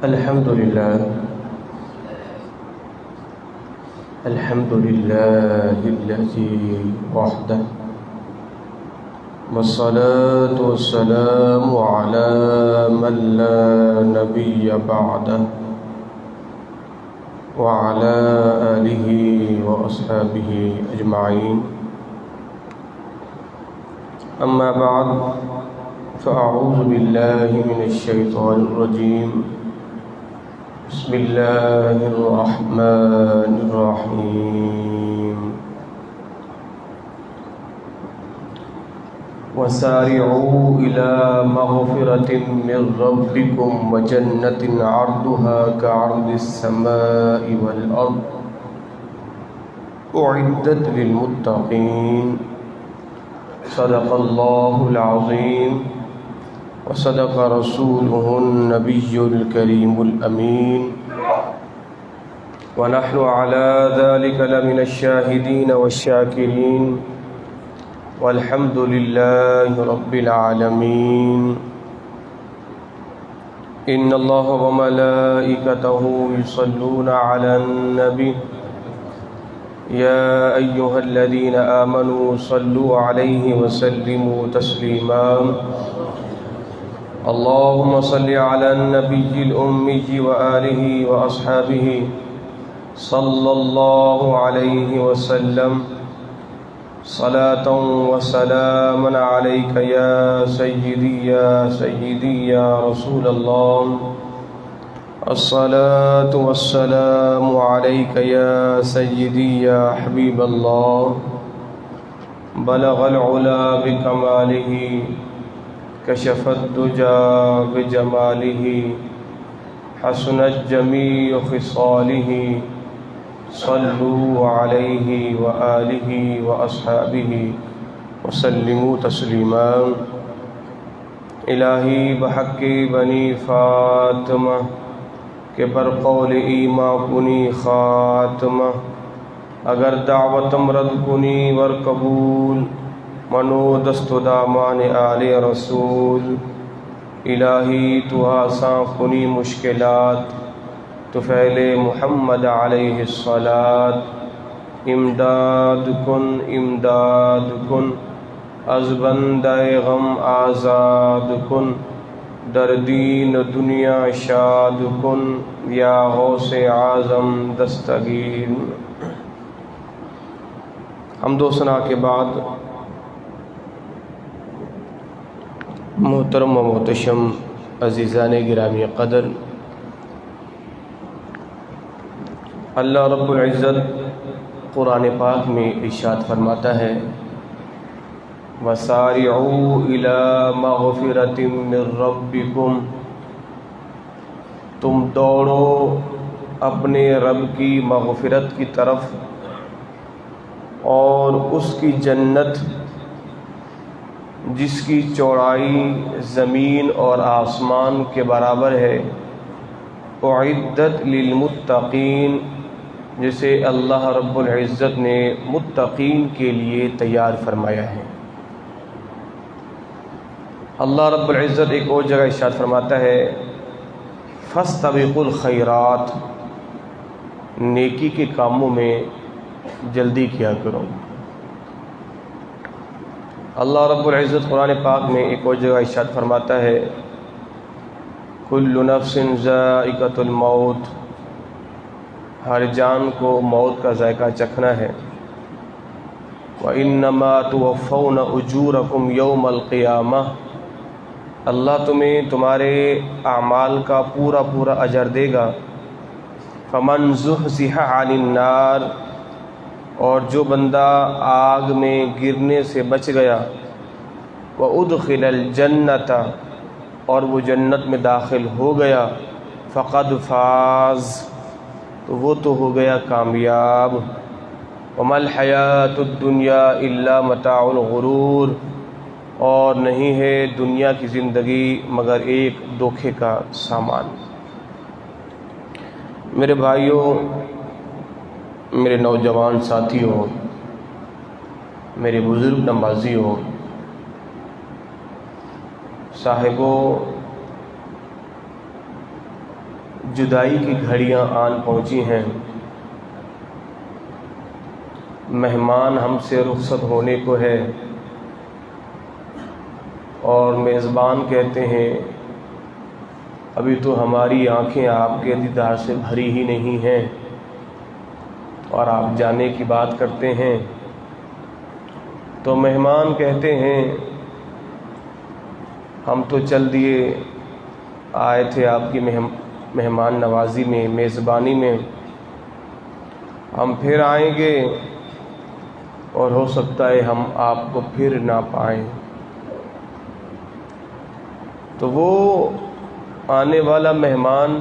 الحمد لله الذي وحده والصلاة والسلام على من لا نبي بعده وعلى آله وأصحابه أجمعين. أما بعد فأعوذ بالله من الشيطان الرجيم. بسم الله الرحمن الرحيم. وسارعوا إلى مغفرة من ربكم وجنة عرضها كعرض السماء والأرض أعدت للمتقين. صدق الله العظيم وصدق رسوله النبي الكريم الأمين ونحن على ذلك لمن الشاهدين والشاكرين والحمد لله رب العالمين. إن الله وملائكته يصلون على النبي يا أيها الذين آمنوا صلوا عليه وسلموا تسليما. اللهم صل على النبي الأمي وآله وأصحابه صلى الله عليه وسلم صلاة وسلاما عليك يا سيدي يا سيدي يا رسول الله. الصلاة والسلام عليك يا سيدي يا حبيب الله. بلغ العلا بكماله كشف الدجى بجماله حسنت جميع خصاله. صلوا عليه وآله وأصحابه وسلموا تسلیما. الہی بحق بنی فاطمہ کہ بر قول ایما کنی خاتمہ. اگر دعوتم رد کنی ور قبول منو دست دامان آل رسول. الہی تو آساں کنی مشکلات طفیل محمد علیہ الصلاۃ. امداد کن از بندہ غم آزاد کن. در دین دنیا شاد کن یا غوث اعظم دستگیر. حمد و ثنا کے بعد محترم و محتشم عزیزان گرامی قدر، اللہ رب العزت قرآن پاک میں ارشاد فرماتا ہے وَسَارِعُوا إِلَى مَغْفِرَةٍ مِّن رَّبِّكُمْ. تم دوڑو اپنے رب کی مغفرت کی طرف اور اس کی جنت جس کی چوڑائی زمین اور آسمان کے برابر ہے. اعدت للمتقین، جسے اللہ رب العزت نے متقین کے لیے تیار فرمایا ہے. اللہ رب العزت ایک اور جگہ ارشاد فرماتا ہے فاستبقوا الخیرات، نیکی کے کاموں میں جلدی کیا کرو. اللہ رب العزت قرآن پاک میں ایک اور جگہ ارشاد فرماتا ہے کل نفس ذائقۃ الموت، ہر جان کو موت کا ذائقہ چکھنا ہے. وَإِنَّمَا تُوَفَّوْنَ أُجُورَكُمْ يَوْمَ الْقِيَامَةِ، اللہ تمہیں تمہارے اعمال کا پورا اجر دے گا. فَمَنْ زُحْزِحَ عَنِ النَّارِ، اور جو بندہ آگ میں گرنے سے بچ گیا. وَأُدْخِلَ الْجَنَّةَ، اور وہ جنت میں داخل ہو گیا. فَقَدْ فَازَ، تو وہ تو ہو گیا کامیاب. وَمَا الْحَيَاةُ الدُّنْيَا إِلَّا مَتَاعُ الْغُرُورِ، اور نہیں ہے دنیا کی زندگی مگر ایک دھوکے کا سامان. میرے بھائیوں، میرے نوجوان ساتھیوں، میرے بزرگ نمازیوں، صاحبوں، جدائی کی گھڑیاں آن پہنچی ہیں، مہمان ہم سے رخصت ہونے کو ہے، اور میزبان کہتے ہیں ابھی تو ہماری آنکھیں آپ کے دیدار سے بھری ہی نہیں ہیں اور آپ جانے کی بات کرتے ہیں۔ تو مہمان کہتے ہیں ہم تو چل دیے آئے تھے آپ کی مہمان نوازی میں، میزبانی میں، ہم پھر آئیں گے اور ہو سکتا ہے ہم آپ کو پھر نہ پائیں۔ تو وہ آنے والا مہمان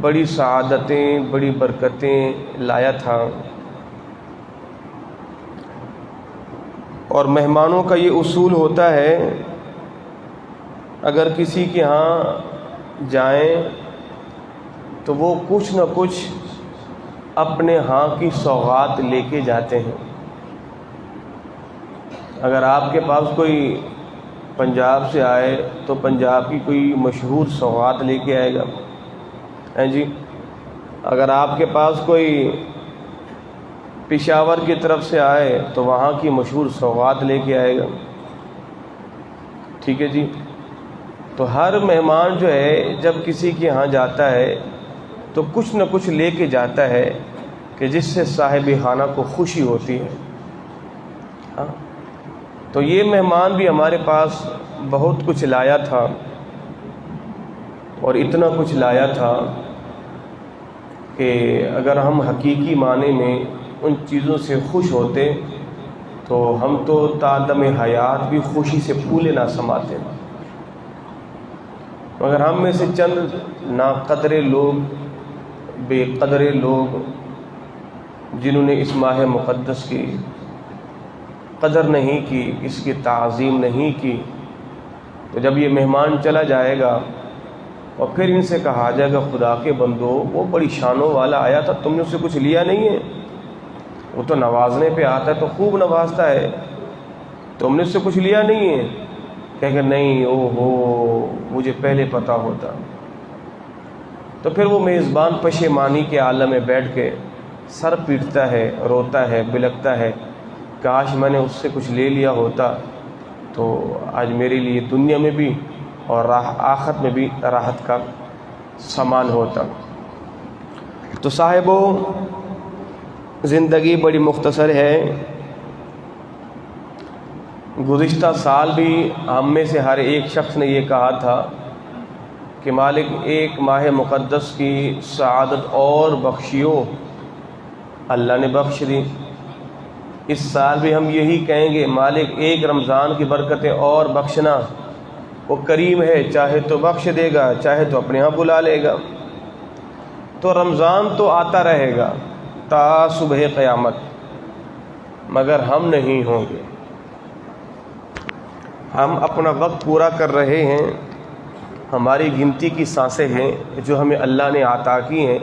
بڑی سعادتیں، بڑی برکتیں لایا تھا، اور مہمانوں کا یہ اصول ہوتا ہے اگر کسی کے ہاں جائیں تو وہ کچھ نہ کچھ اپنے ہاں کی سوغات لے کے جاتے ہیں۔ اگر آپ کے پاس کوئی پنجاب سے آئے تو پنجاب کی کوئی مشہور سوغات لے کے آئے گا، جی۔ اگر آپ کے پاس کوئی پشاور کی طرف سے آئے تو وہاں کی مشہور سوغات لے کے آئے گا، ٹھیک ہے جی۔ تو ہر مہمان جو ہے جب کسی کے ہاں جاتا ہے تو کچھ نہ کچھ لے کے جاتا ہے کہ جس سے صاحب خانہ کو خوشی ہوتی ہے۔ ہاں، تو یہ مہمان بھی ہمارے پاس بہت کچھ لایا تھا، اور اتنا کچھ لایا تھا کہ اگر ہم حقیقی معنی میں ان چیزوں سے خوش ہوتے تو ہم تو تادم حیات بھی خوشی سے پھولے نہ سماتے، مگر ہم میں سے چند ناقدر لوگ، بے قدر لوگ، جنہوں نے اس ماہ مقدس کی قدر نہیں کی، اس کی تعظیم نہیں کی، تو جب یہ مہمان چلا جائے گا اور پھر ان سے کہا جائے گا خدا کے بندو وہ بڑی شانوں والا آیا تھا، تم نے اس سے کچھ لیا نہیں ہے، وہ تو نوازنے پہ آتا ہے تو خوب نوازتا ہے، تم نے اس سے کچھ لیا نہیں ہے، کہ نہیں، او ہو مجھے پہلے پتہ ہوتا۔ تو پھر وہ میزبان پشیمانی کے عالم میں بیٹھ کے سر پیٹتا ہے، روتا ہے، بلکتا ہے، کاش میں نے اس سے کچھ لے لیا ہوتا تو آج میرے لیے دنیا میں بھی اور آخرت میں بھی راحت کا سامان ہوتا۔ تو صاحبو، زندگی بڑی مختصر ہے۔ گزشتہ سال بھی ہم میں سے ہر ایک شخص نے یہ کہا تھا کہ مالک ایک ماہ مقدس کی سعادت اور بخشیو، اللہ نے بخش دی۔ اس سال بھی ہم یہی کہیں گے، مالک ایک رمضان کی برکتیں اور بخشنا، وہ کریم ہے، چاہے تو بخش دے گا، چاہے تو اپنے ہاں بلا لے گا۔ تو رمضان تو آتا رہے گا تا صبح قیامت، مگر ہم نہیں ہوں گے۔ ہم اپنا وقت پورا کر رہے ہیں، ہماری گنتی کی سانسیں ہیں جو ہمیں اللہ نے عطا کی ہیں،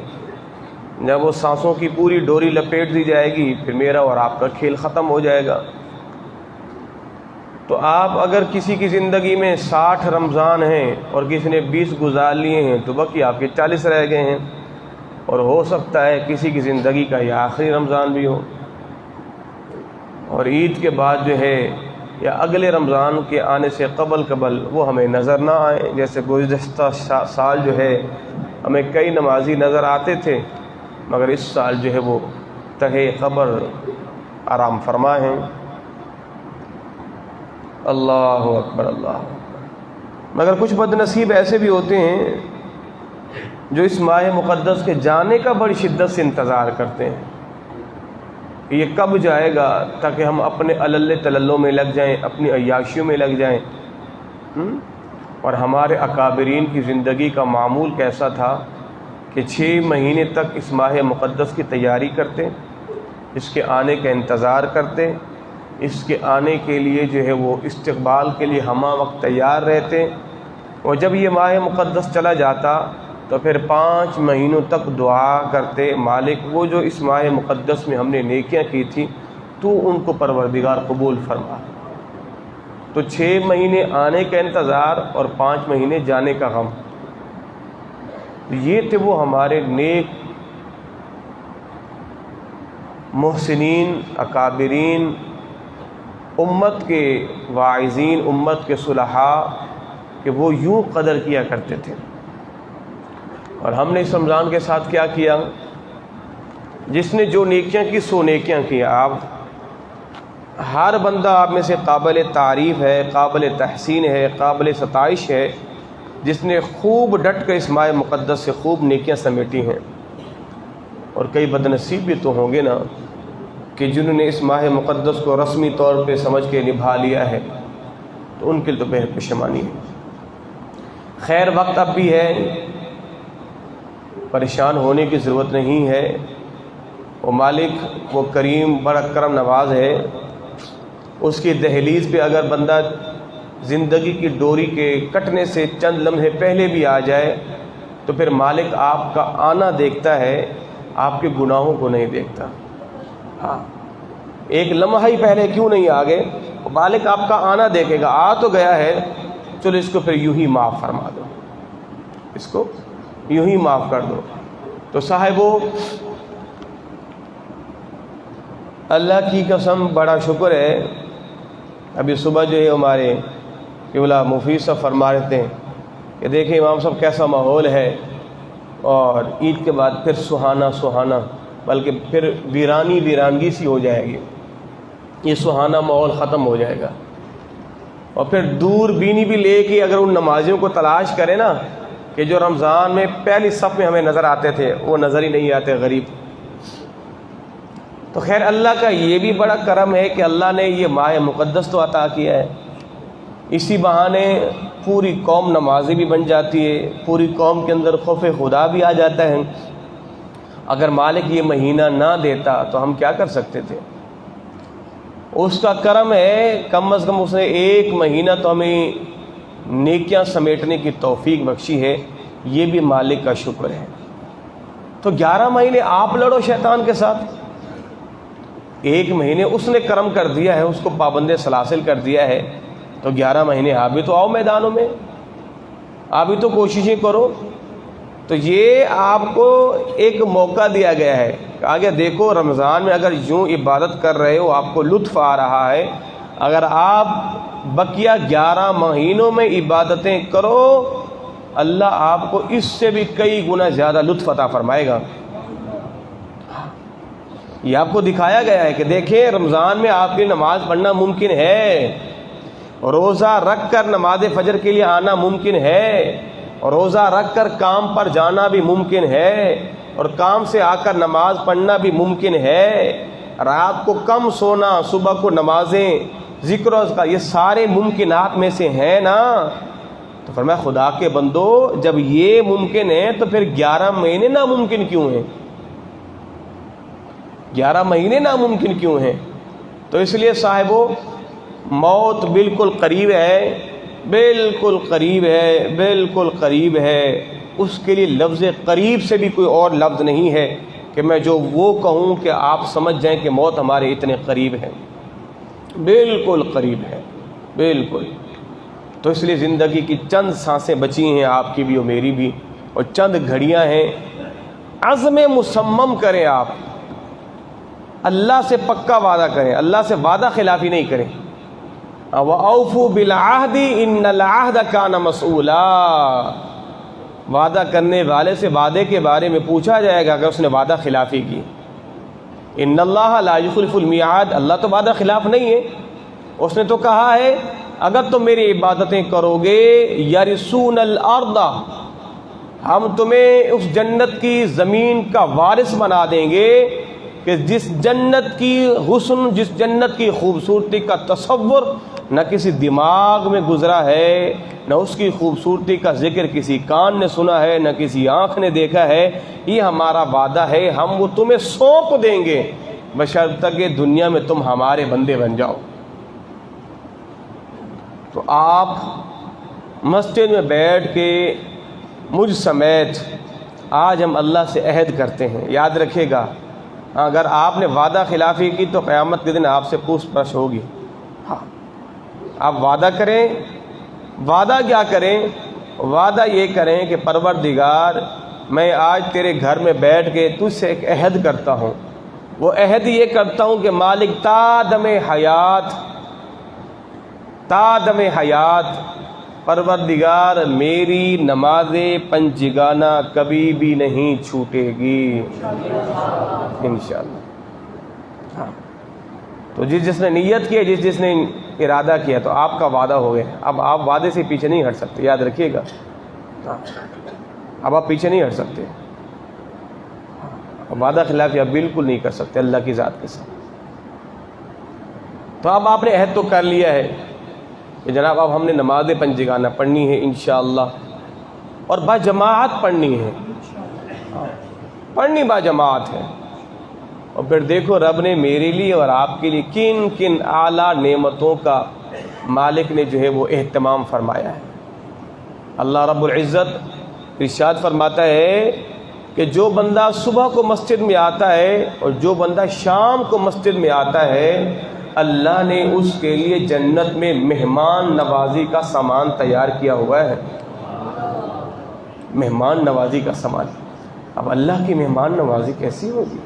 جب وہ سانسوں کی پوری ڈوری لپیٹ دی جائے گی پھر میرا اور آپ کا کھیل ختم ہو جائے گا۔ تو آپ اگر کسی کی زندگی میں 60 رمضان ہیں اور کسی نے 20 گزار لیے ہیں تو باقی آپ کے 40 رہ گئے ہیں، اور ہو سکتا ہے کسی کی زندگی کا یہ آخری رمضان بھی ہو، اور عید کے بعد جو ہے یا اگلے رمضان کے آنے سے قبل وہ ہمیں نظر نہ آئے۔ جیسے گزشتہ سال جو ہے ہمیں کئی نمازی نظر آتے تھے، مگر اس سال جو ہے وہ تہہ قبر آرام فرما ہیں۔ اللہ اکبر، اللہ اکبر۔ مگر کچھ بد نصیب ایسے بھی ہوتے ہیں جو اس ماہ مقدس کے جانے کا بڑی شدت سے انتظار کرتے ہیں کہ یہ کب جائے گا تاکہ ہم اپنے علل تللوں میں لگ جائیں، اپنی عیاشیوں میں لگ جائیں۔ اور ہمارے اکابرین کی زندگی کا معمول کیسا تھا کہ 6 مہینے تک اس ماہ مقدس کی تیاری کرتے، اس کے آنے کا انتظار کرتے، اس کے آنے کے لیے جو ہے وہ استقبال کے لیے ہمہ وقت تیار رہتے، اور جب یہ ماہ مقدس چلا جاتا تو پھر 5 مہینوں تک دعا کرتے، مالک وہ جو اس ماہ مقدس میں ہم نے نیکیاں کی تھی تو ان کو پروردگار قبول فرما۔ تو 6 مہینے آنے کا انتظار اور 5 مہینے جانے کا غم۔ یہ تھے وہ ہمارے نیک محسنین، اکابرین، امت کے واعظین، امت کے صلحاء، کہ وہ یوں قدر کیا کرتے تھے۔ اور ہم نے اس رمضان کے ساتھ کیا کیا؟ جس نے جو نیکیاں کی سو نیکیاں کی۔ آپ ہر بندہ آپ میں سے قابل تعریف ہے، قابل تحسین ہے، قابل ستائش ہے، جس نے خوب ڈٹ کر اس ماہ مقدس سے خوب نیکیاں سمیٹی ہیں۔ اور کئی بد نصیب بھی تو ہوں گے نا کہ جنہوں نے اس ماہ مقدس کو رسمی طور پہ سمجھ کے نبھا لیا ہے، تو ان کے لیے تو بے پشیمانی ہے۔ خیر، وقت اب بھی ہے، پریشان ہونے کی ضرورت نہیں ہے۔ وہ مالک، وہ کریم، بڑا کرم نواز ہے۔ اس کی دہلیز پہ اگر بندہ زندگی کی ڈوری کے کٹنے سے چند لمحے پہلے بھی آ جائے تو پھر مالک آپ کا آنا دیکھتا ہے، آپ کے گناہوں کو نہیں دیکھتا۔ ہاں، ایک لمحہ ہی پہلے کیوں نہیں آ گئے، مالک آپ کا آنا دیکھے گا۔ آ تو گیا ہے، چلو اس کو پھر یوں ہی معاف فرما دو، اس کو یوں ہی معاف کر دو۔ تو صاحبو، اللہ کی قسم بڑا شکر ہے۔ ابھی صبح جو ہے ہمارے قبلہ مفید صاحب فرما رہے تھے کہ دیکھیں امام صاحب کیسا ماحول ہے، اور عید کے بعد پھر سہانا سہانا، بلکہ پھر ویرانگی سی ہو جائے گی، یہ سہانا ماحول ختم ہو جائے گا۔ اور پھر دور بینی بھی لے کے اگر ان نمازیوں کو تلاش کرے نا کہ جو رمضان میں پہلی صف میں ہمیں نظر آتے تھے، وہ نظر ہی نہیں آتے، غریب۔ تو خیر، اللہ کا یہ بھی بڑا کرم ہے کہ اللہ نے یہ ماہ مقدس تو عطا کیا ہے، اسی بہانے پوری قوم نمازی بھی بن جاتی ہے، پوری قوم کے اندر خوف خدا بھی آ جاتا ہے۔ اگر مالک یہ مہینہ نہ دیتا تو ہم کیا کر سکتے تھے؟ اس کا کرم ہے، کم از کم اس نے 1 مہینہ تو ہمیں نیکیاں سمیٹنے کی توفیق بخشی ہے، یہ بھی مالک کا شکر ہے۔ تو 11 مہینے آپ لڑو شیطان کے ساتھ، 1 مہینے اس نے کرم کر دیا ہے، اس کو پابند سلاسل کر دیا ہے، تو 11 مہینے آپ بھی تو آؤ میدانوں میں، آپ بھی تو کوششیں کرو۔ تو یہ آپ کو ایک موقع دیا گیا ہے، آگے دیکھو رمضان میں اگر یوں عبادت کر رہے ہو، آپ کو لطف آ رہا ہے، اگر آپ بقیہ 11 مہینوں میں عبادتیں کرو، اللہ آپ کو اس سے بھی کئی گنا زیادہ لطف عطا فرمائے گا۔ یہ آپ کو دکھایا گیا ہے کہ دیکھیں رمضان میں آپ کی نماز پڑھنا ممکن ہے، روزہ رکھ کر نماز فجر کے لیے آنا ممکن ہے، اور روزہ رکھ کر کام پر جانا بھی ممکن ہے، اور کام سے آ کر نماز پڑھنا بھی ممکن ہے، رات کو کم سونا، صبح کو نمازیں، ذکر و اذکار، یہ سارے ممکنات میں سے ہیں نا۔ تو فرمایا خدا کے بندو، جب یہ ممکن ہے تو پھر 11 مہینے ناممکن کیوں ہیں؟ 11 مہینے ناممکن کیوں ہیں؟ تو اس لیے صاحبو، موت بالکل قریب ہے، بالکل قریب ہے، بالکل قریب ہے۔ اس کے لیے لفظ قریب سے بھی کوئی اور لفظ نہیں ہے کہ میں جو وہ کہوں کہ آپ سمجھ جائیں کہ موت ہمارے اتنے قریب ہے، بالکل قریب ہے، بالکل۔ تو اس لیے زندگی کی چند سانسیں بچی ہیں، آپ کی بھی اور میری بھی، اور چند گھڑیاں ہیں، عزم مصمم کریں، آپ اللہ سے پکا وعدہ کریں، اللہ سے وعدہ خلافی نہیں کریں۔ وَأَوْفُوا بِالْعَهْدِ إِنَّ الْعَهْدَ كَانَ مَسْئُولًا، وعدہ کرنے والے سے وعدے کے بارے میں پوچھا جائے گا کہ اس نے وعدہ خلافی کی۔ ان اللہ لا یخلف المیعاد، اللہ تو وعدہ خلاف نہیں ہے، اس نے تو کہا ہے اگر تم میری عبادتیں کرو گے یرثون الارض، ہم تمہیں اس جنت کی زمین کا وارث بنا دیں گے کہ جس جنت کی حسن، جس جنت کی خوبصورتی کا تصور نہ کسی دماغ میں گزرا ہے، نہ اس کی خوبصورتی کا ذکر کسی کان نے سنا ہے، نہ کسی آنکھ نے دیکھا ہے، یہ ہمارا وعدہ ہے، ہم وہ تمہیں سونپ دیں گے بشرطہ کہ دنیا میں تم ہمارے بندے بن جاؤ۔ تو آپ مسجد میں بیٹھ کے مجھ سمیت آج ہم اللہ سے عہد کرتے ہیں، یاد رکھیے گا، اگر آپ نے وعدہ خلافی کی تو قیامت کے دن آپ سے پوچھ پرچھ ہوگی۔ ہاں، آپ وعدہ کریں. وعدہ کیا کریں؟ وعدہ یہ کریں کہ پروردگار میں آج تیرے گھر میں بیٹھ کے تجھ سے ایک عہد کرتا ہوں. وہ عہد یہ کرتا ہوں کہ مالک تا دم حیات پروردگار میری نماز پنجگانہ کبھی بھی نہیں چھوٹے گی انشاءاللہ. ہاں تو جس نے نیت کی ہے، جس نے ارادہ کیا، تو آپ کا وعدہ ہو گیا. اب آپ وعدے سے پیچھے نہیں ہٹ سکتے، یاد رکھیے گا. اب آپ پیچھے نہیں ہٹ سکتے، وعدہ خلافی آپ بالکل نہیں کر سکتے اللہ کی ذات کے ساتھ. تو اب آپ نے عہد تو کر لیا ہے کہ جناب اب ہم نے نماز پنجگانہ پڑھنی ہے انشاءاللہ، اور با جماعت پڑھنی ہے، پڑھنی با جماعت ہے. اور پھر دیکھو رب نے میرے لیے اور آپ کے لیے کن کن اعلیٰ نعمتوں کا مالک نے جو ہے وہ اہتمام فرمایا ہے. اللہ رب العزت ارشاد فرماتا ہے کہ جو بندہ صبح کو مسجد میں آتا ہے اور جو بندہ شام کو مسجد میں آتا ہے، اللہ نے اس کے لیے جنت میں مہمان نوازی کا سامان تیار کیا ہوا ہے. مہمان نوازی کا سامان. اب اللہ کی مہمان نوازی کیسی ہوگی؟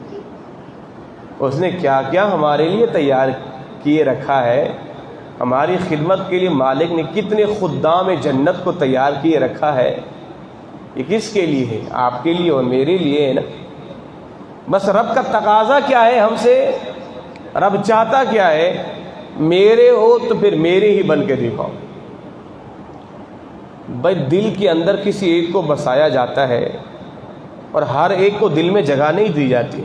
اس نے کیا کیا ہمارے لیے تیار کیے رکھا ہے. ہماری خدمت کے لیے مالک نے کتنے خدام جنت کو تیار کیے رکھا ہے. یہ کس کے لیے ہے؟ آپ کے لیے اور میرے لیے ہے نا. بس رب کا تقاضا کیا ہے ہم سے؟ رب چاہتا کیا ہے؟ میرے ہو تو پھر میرے ہی بن کے دکھاؤ. بھائی دل کے اندر کسی ایک کو بسایا جاتا ہے اور ہر ایک کو دل میں جگہ نہیں دی جاتی.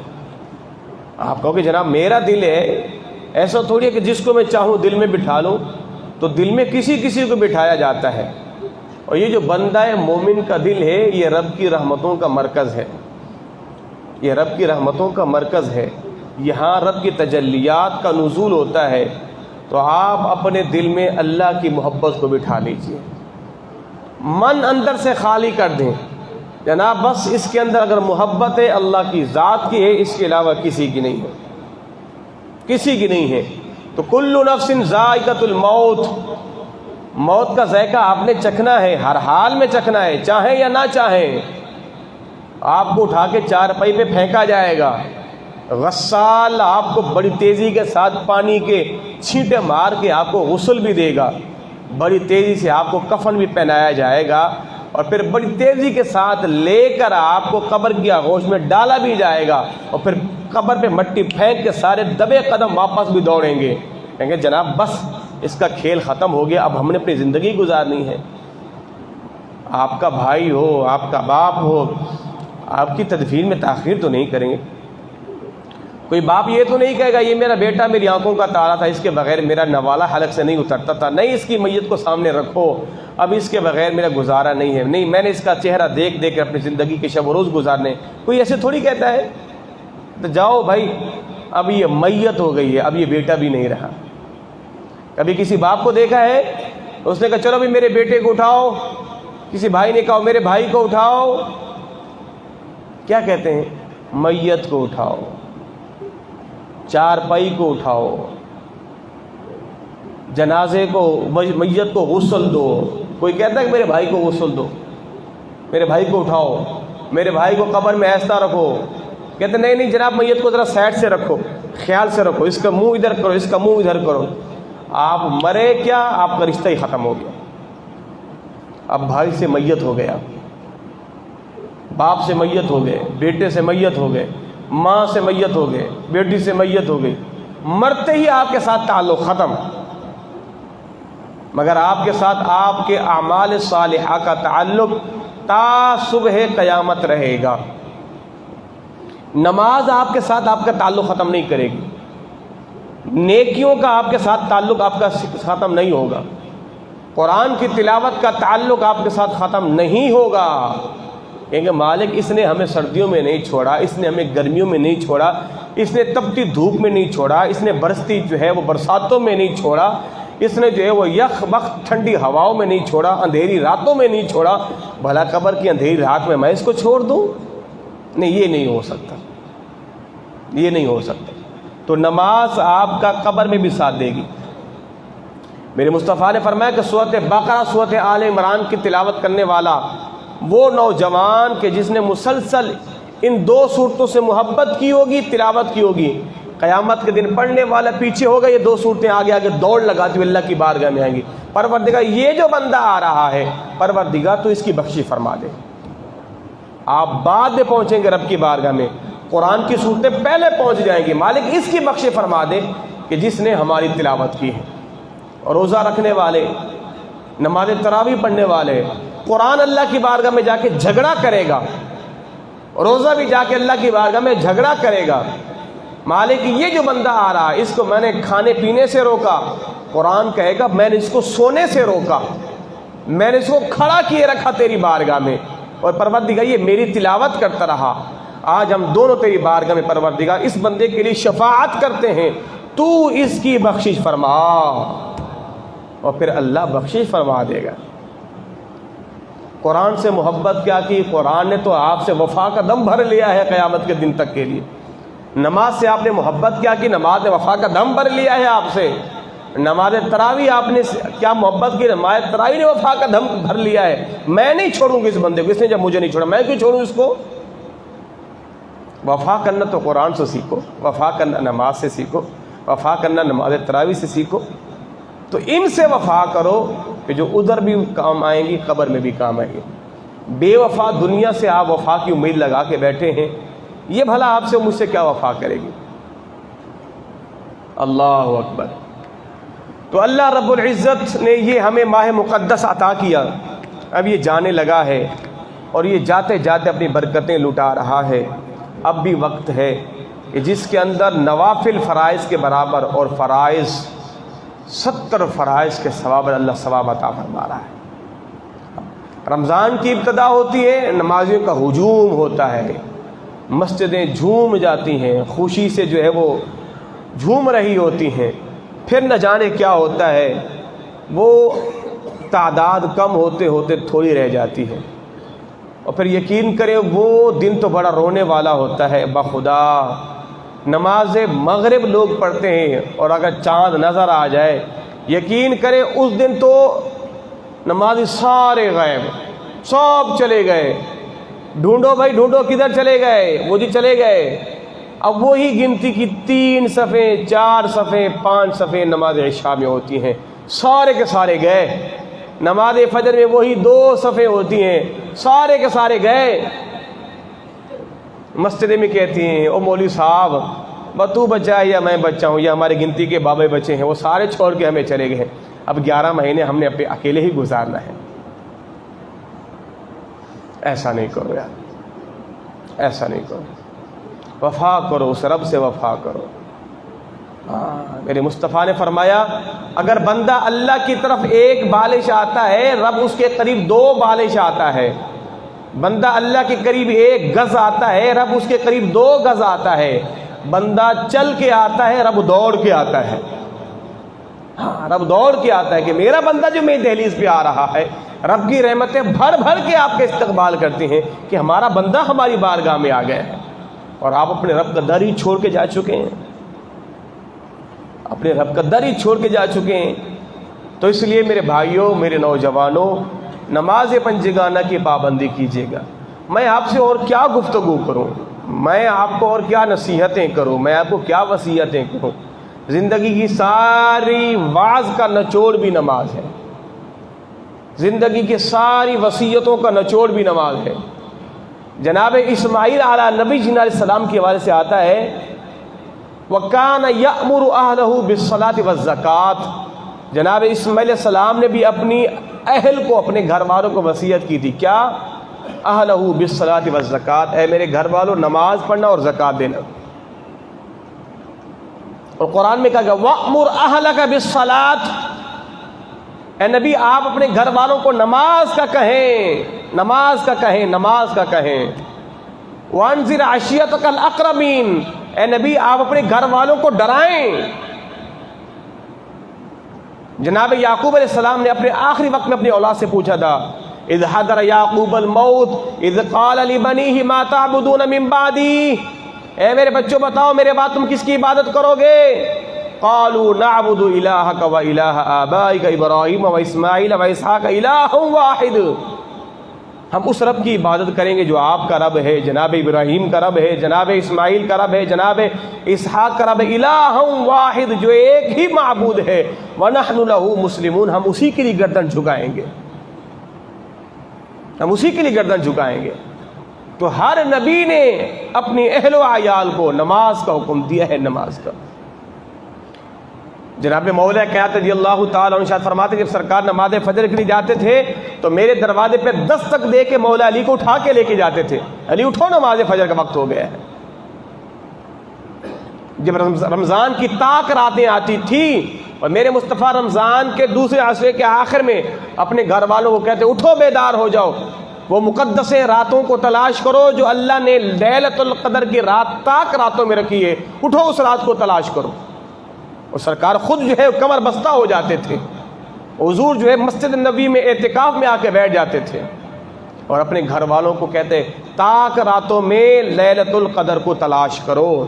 آپ کہو کہ جناب میرا دل ہے، ایسا تھوڑی ہے کہ جس کو میں چاہوں دل میں بٹھا لوں. تو دل میں کسی کو بٹھایا جاتا ہے. اور یہ جو بندہ مومن کا دل ہے، یہ رب کی رحمتوں کا مرکز ہے. یہ رب کی رحمتوں کا مرکز ہے. یہاں رب کی تجلیات کا نزول ہوتا ہے. تو آپ اپنے دل میں اللہ کی محبت کو بٹھا لیجئے، من اندر سے خالی کر دیں. جناب بس اس کے اندر اگر محبت ہے اللہ کی ذات کی ہے، اس کے علاوہ کسی کی نہیں ہے، کسی کی نہیں ہے. تو کل نفس ذائقۃ الموت، موت کا ذائقہ آپ نے چکھنا ہے، ہر حال میں چکھنا ہے، چاہیں یا نہ چاہیں. آپ کو اٹھا کے چارپائی پہ پھینکا جائے گا. غسال آپ کو بڑی تیزی کے ساتھ پانی کے چھینٹے مار کے آپ کو غسل بھی دے گا. بڑی تیزی سے آپ کو کفن بھی پہنایا جائے گا، اور پھر بڑی تیزی کے ساتھ لے کر آپ کو قبر کی آغوش میں ڈالا بھی جائے گا. اور پھر قبر پہ مٹی پھینک کے سارے دبے قدم واپس بھی دوڑیں گے، کہیں گے جناب بس اس کا کھیل ختم ہو گیا، اب ہم نے اپنی زندگی گزارنی ہے. آپ کا بھائی ہو، آپ کا باپ ہو، آپ کی تدفین میں تاخیر تو نہیں کریں گے. کوئی باپ یہ تو نہیں کہے گا یہ میرا بیٹا میری آنکھوں کا تارا تھا، اس کے بغیر میرا نوالا حلق سے نہیں اترتا تھا، نہیں اس کی میت کو سامنے رکھو، اب اس کے بغیر میرا گزارا نہیں ہے، نہیں میں نے اس کا چہرہ دیکھ دیکھ کر اپنی زندگی کے شب و روز گزارنے. کوئی ایسے تھوڑی کہتا ہے. تو جاؤ بھائی، اب یہ میت ہو گئی ہے، اب یہ بیٹا بھی نہیں رہا. کبھی کسی باپ کو دیکھا ہے اس نے کہا چلو بھی میرے بیٹے کو اٹھاؤ، کسی بھائی نے کہا میرے بھائی کو اٹھاؤ. کیا کہتے ہیں؟ میت کو اٹھاؤ، چارپائی کو اٹھاؤ، جنازے کو، میت کو غسل دو. کوئی کہتا ہے کہ میرے بھائی کو غسل دو، میرے بھائی کو اٹھاؤ، میرے بھائی کو قبر میں ایسا رکھو. کہتے نہیں نہیں جناب میت کو ذرا سائڈ سے رکھو، خیال سے رکھو، اس کا منہ ادھر کرو، اس کا منہ ادھر کرو. آپ مرے کیا؟ آپ کا رشتہ ہی ختم ہو گیا. اب بھائی سے میت ہو گیا، باپ سے میت ہو گئے، بیٹے سے میت ہو گئے، ماں سے میت ہو گئے، بیٹی سے میت ہو گئی. مرتے ہی آپ کے ساتھ تعلق ختم. مگر آپ کے ساتھ آپ کے اعمال صالحہ کا تعلق تا صبح قیامت رہے گا. نماز آپ کے ساتھ آپ کا تعلق ختم نہیں کرے گی، نیکیوں کا آپ کے ساتھ تعلق آپ کا ختم نہیں ہوگا، قرآن کی تلاوت کا تعلق آپ کے ساتھ ختم نہیں ہوگا. کہیں گے مالک اس نے ہمیں سردیوں میں نہیں چھوڑا، اس نے ہمیں گرمیوں میں نہیں چھوڑا، اس نے تپتی دھوپ میں نہیں چھوڑا، اس نے برستی جو ہے وہ برساتوں میں نہیں چھوڑا، اس نے جو ہے وہ یخ بخت ٹھنڈی ہواؤں میں نہیں چھوڑا، اندھیری راتوں میں نہیں چھوڑا. بھلا قبر کی اندھیری رات میں اس کو چھوڑ دوں؟ نہیں، یہ نہیں ہو سکتا، یہ نہیں ہو سکتا. تو نماز آپ کا قبر میں بھی ساتھ دے گی. میرے مصطفیٰ نے فرمایا کہ سورۃ بقرہ، سورۃ آل عمران کی تلاوت کرنے والا وہ نوجوان کہ جس نے مسلسل ان دو صورتوں سے محبت کی ہوگی، تلاوت کی ہوگی، قیامت کے دن پڑھنے والا پیچھے ہوگا، یہ دو صورتیں آگے آگے دوڑ لگاتی ہوئی اللہ کی بارگاہ میں آئیں گی، پروردگار یہ جو بندہ آ رہا ہے پروردگار تو اس کی بخشش فرما دے۔ آپ بعد میں پہنچیں گے رب کی بارگاہ میں، قرآن کی صورتیں پہلے پہنچ جائیں گی، مالک اس کی بخشش فرما دے کہ جس نے ہماری تلاوت کی ہے۔ اور روزہ رکھنے والے، نماز تراویح پڑھنے والے، قرآن اللہ کی بارگاہ میں جا کے جھگڑا کرے گا، روزہ بھی جا کے اللہ کی بارگاہ میں جھگڑا کرے گا، مالک یہ جو بندہ آ رہا ہے اس کو میں نے کھانے پینے سے روکا، قرآن کہے گا میں نے اس کو سونے سے روکا، میں نے اس کو کھڑا کیے رکھا تیری بارگاہ میں، اور پروردگار یہ میری تلاوت کرتا رہا۔ آج ہم دونوں تیری بارگاہ میں پروردگار اس بندے کے لیے شفاعت کرتے ہیں، تو اس کی بخشش فرما، اور پھر اللہ بخشش فرما دے گا۔ قرآن سے محبت کیا کی؟ قرآن نے تو آپ سے وفا کا دم بھر لیا ہے قیامت کے دن تک کے لیے۔ نماز سے آپ نے محبت کیا کی؟ نماز نے وفا کا دم بھر لیا ہے آپ سے۔ نماز تراویح آپ نے کیا محبت کی؟ نماز تراویح نے وفا کا دم بھر لیا ہے، میں نہیں چھوڑوں گا اس بندے کو، اس نے جب مجھے نہیں چھوڑا میں کیوں چھوڑوں اس کو؟ وفا کرنا تو قرآن سے سیکھو، وفا کرنا نماز سے سیکھو، وفا کرنا نماز تراویح سے سیکھو، تو ان سے وفا کرو کہ جو ادھر بھی کام آئیں گی قبر میں بھی کام آئیں گی۔ بے وفا دنیا سے آپ وفا کی امید لگا کے بیٹھے ہیں، یہ بھلا آپ سے مجھ سے کیا وفا کرے گی؟ اللہ اکبر۔ تو اللہ رب العزت نے یہ ہمیں ماہ مقدس عطا کیا، اب یہ جانے لگا ہے اور یہ جاتے جاتے اپنی برکتیں لٹا رہا ہے۔ اب بھی وقت ہے کہ جس کے اندر نوافل فرائض کے برابر اور فرائض 70 فرائض کے ثواب اللہ ثواب عطا فرما رہا ہے۔ رمضان کی ابتدا ہوتی ہے، نمازیوں کا ہجوم ہوتا ہے، مسجدیں جھوم جاتی ہیں، خوشی سے جو ہے وہ جھوم رہی ہوتی ہیں، پھر نہ جانے کیا ہوتا ہے، وہ تعداد کم ہوتے ہوتے تھوڑی رہ جاتی ہے، اور پھر یقین کرے وہ دن تو بڑا رونے والا ہوتا ہے۔ بخدا نماز مغرب لوگ پڑھتے ہیں اور اگر چاند نظر آ جائے، یقین کرے اس دن تو نمازی سارے غائب، سب چلے گئے، ڈھونڈو بھائی ڈھونڈو کدھر چلے گئے؟ وہ جی چلے گئے۔ اب وہی گنتی کی 3 صفحے 4 صفحے 5 صفحے نماز عشاء میں ہوتی ہیں، سارے کے سارے گئے۔ نماز فجر میں وہی 2 صفحے ہوتی ہیں، سارے کے سارے گئے۔ مسجد میں کہتی ہیں او مولوی صاحب بس تو بچہ ہے یا میں بچہ ہوں یا ہمارے گنتی کے بابے بچے ہیں، وہ سارے چھوڑ کے ہمیں چلے گئے ہیں، اب 11 مہینے ہم نے اپنے اکیلے ہی گزارنا ہے۔ ایسا نہیں کرو یار، ایسا نہیں کرو، وفا کرو، اس رب سے وفا کرو۔ میرے مصطفیٰ نے فرمایا اگر بندہ اللہ کی طرف 1 بالش آتا ہے، رب اس کے قریب 2 بالش آتا ہے۔ بندہ اللہ کے قریب 1 گز آتا ہے، رب اس کے قریب 2 گز آتا ہے۔ بندہ چل کے آتا ہے، رب دوڑ کے آتا ہے۔ ہاں، رب دوڑ کے آتا ہے کہ میرا بندہ جو میری دہلیز پہ آ رہا ہے، رب کی رحمتیں بھر بھر کے آپ کا استقبال کرتی ہیں کہ ہمارا بندہ ہماری بارگاہ میں آ گیا ہے، اور آپ اپنے رب کا در ہی چھوڑ کے جا چکے ہیں، اپنے رب کا در ہی چھوڑ کے جا چکے ہیں۔ تو اس لیے میرے بھائیوں، میرے نوجوانوں، نماز پنجگانہ کی پابندی کیجیے گا۔ میں آپ سے اور کیا گفتگو کروں، میں آپ کو اور کیا نصیحتیں کروں، میں آپ کو کیا وصیتیں کروں؟ زندگی کی ساری وعظ کا نچوڑ بھی نماز ہے، زندگی کی ساری وصیتوں کا نچوڑ بھی نماز ہے۔ جناب اسماعیل علیہ نبی جی علیہ السلام کے حوالے سے آتا ہے وَكَانَ يَأْمُرُ أَهْلَهُ بِالصَّلَاةِ وَالزَّكَاةِ، جناب اسماعیل علیہ السلام نے بھی اپنی اہل کو، اپنے گھر والوں کو وصیت کی تھی، کیا؟ أَهْلَهُ بِالصَّلَاةِ وَالزَّكَاةِ، اے میرے گھر والوں نماز پڑھنا اور زکوٰۃ دینا۔ اور قرآن میں کہا گیا وَأْمُرْ أَهْلَكَ بِالصَّلَاةِ، اے نبی آپ اپنے گھر والوں کو نماز کا کہیں، نماز کا کہیں، نماز کا کہیں۔ وَأَنذِرْ عَشِيرَتَكَ الْأَقْرَبِينَ، اے نبی آپ اپنے گھر والوں کو ڈرائیں۔ جناب یعقوب علیہ السلام نے اپنے آخری وقت میں اپنی اولاد سے پوچھا تھا اذ حضر یعقوب الموت اذ قال لبنیہ ما تعبدون من بعدی، اے میرے بچوں بتاؤ میرے بعد تم کس کی عبادت کرو گے؟ قالوا نعبد الہک و الہ آبائک ابراہیم و اسماعیل و اسحاق الہ واحد، ہم اس رب کی عبادت کریں گے جو آپ کا رب ہے، جناب ابراہیم کا رب ہے، جناب اسماعیل کا رب ہے، جناب اسحاق کا رب ہے، الہ واحد، جو ایک ہی معبود ہے، ونحن لہ مسلمون، ہم اسی کے لیے گردن جھکائیں گے، ہم اسی کے لیے گردن جھکائیں گے۔ تو ہر نبی نے اپنی اہل و عیال کو نماز کا حکم دیا ہے، نماز کا۔ جناب مولا کائنات رضی اللہ تعالیٰ عنہ فرماتے جب سرکار نماز فجر کے لیے جاتے تھے تو میرے دروازے پہ دستک دے کے مولا علی کو اٹھا کے لے کے جاتے تھے، علی اٹھو نماز فجر کا وقت ہو گیا ہے۔ جب رمضان کی طاق راتیں آتی تھی اور میرے مصطفیٰ رمضان کے دوسرے عشرے کے آخر میں اپنے گھر والوں کو کہتے اٹھو بیدار ہو جاؤ، وہ مقدس راتوں کو تلاش کرو جو اللہ نے لیلۃ القدر کی رات طاق راتوں میں رکھی ہے، اٹھو اس رات کو تلاش کرو۔ اور سرکار خود جو ہے کمر بستہ ہو جاتے تھے، حضور جو ہے مسجد نبی میں اعتکاف میں آ کے بیٹھ جاتے تھے اور اپنے گھر والوں کو کہتے طاق راتوں میں لیلۃ القدر کو تلاش کرو۔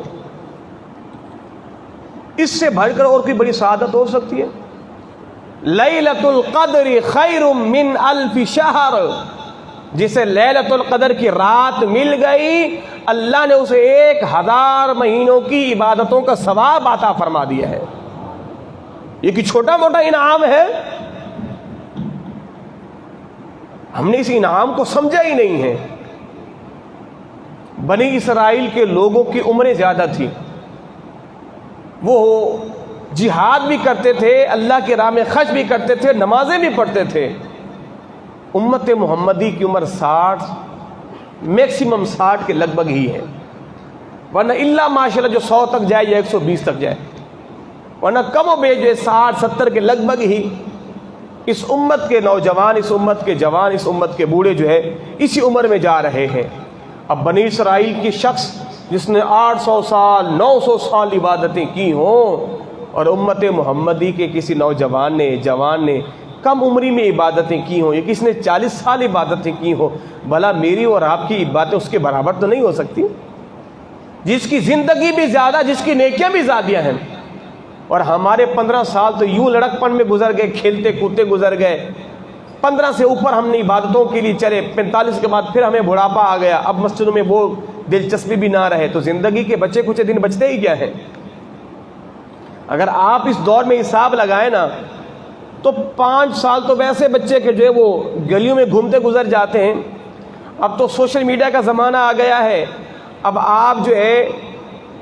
اس سے بڑھ کر اور کوئی بڑی سعادت ہو سکتی ہے؟ لیلۃ القدر خیر من الف شہر، جسے لیلۃ القدر کی رات مل گئی اللہ نے اسے 1000 مہینوں کی عبادتوں کا ثواب عطا فرما دیا ہے۔ یہ کہ چھوٹا موٹا انعام ہے؟ ہم نے اس انعام کو سمجھا ہی نہیں ہے۔ بنی اسرائیل کے لوگوں کی عمریں زیادہ تھیں، وہ جہاد بھی کرتے تھے، اللہ کی راہ میں خرچ بھی کرتے تھے، نمازیں بھی پڑھتے تھے۔ امت محمدی کی عمر 60 میکسیمم 60 کے لگ بھگ ہی ہے، ورنہ اللہ ماشاءاللہ جو 100 تک جائے یا 120 تک جائے، ورنہ کم و بیش جو 60-70 کے لگ بھگ ہی اس امت کے نوجوان، اس امت کے جوان، اس امت کے بوڑھے جو ہے اسی عمر میں جا رہے ہیں۔ اب بنی اسرائیل کی شخص جس نے 800 سال 900 سال عبادتیں کی ہوں اور امت محمدی کے کسی نوجوان نے، جوان نے کم عمری میں عبادتیں کی ہوں، یا کسی نے 40 سال عبادتیں کی ہوں، بھلا میری اور آپ کی عبادتیں اس کے برابر تو نہیں ہو سکتی؟ جس کی زندگی بھی زیادہ، جس کی نیکیاں بھی زیادہ ہیں، اور ہمارے 15 سال تو یوں لڑکپن میں گزر گئے، کھیلتے کودتے گزر گئے۔ 15 سے اوپر ہم نے عبادتوں کے لیے چلے، 45 کے بعد پھر ہمیں بڑھاپا آ گیا، اب مسجدوں میں وہ دلچسپی بھی نہ رہے، تو زندگی کے بچے کچھ دن بچتے ہی کیا ہیں؟ اگر آپ اس دور میں حساب لگائیں نا تو 5 سال تو ویسے بچے کے جو ہے وہ گلیوں میں گھومتے گزر جاتے ہیں۔ اب تو سوشل میڈیا کا زمانہ آ گیا ہے، اب آپ جو ہے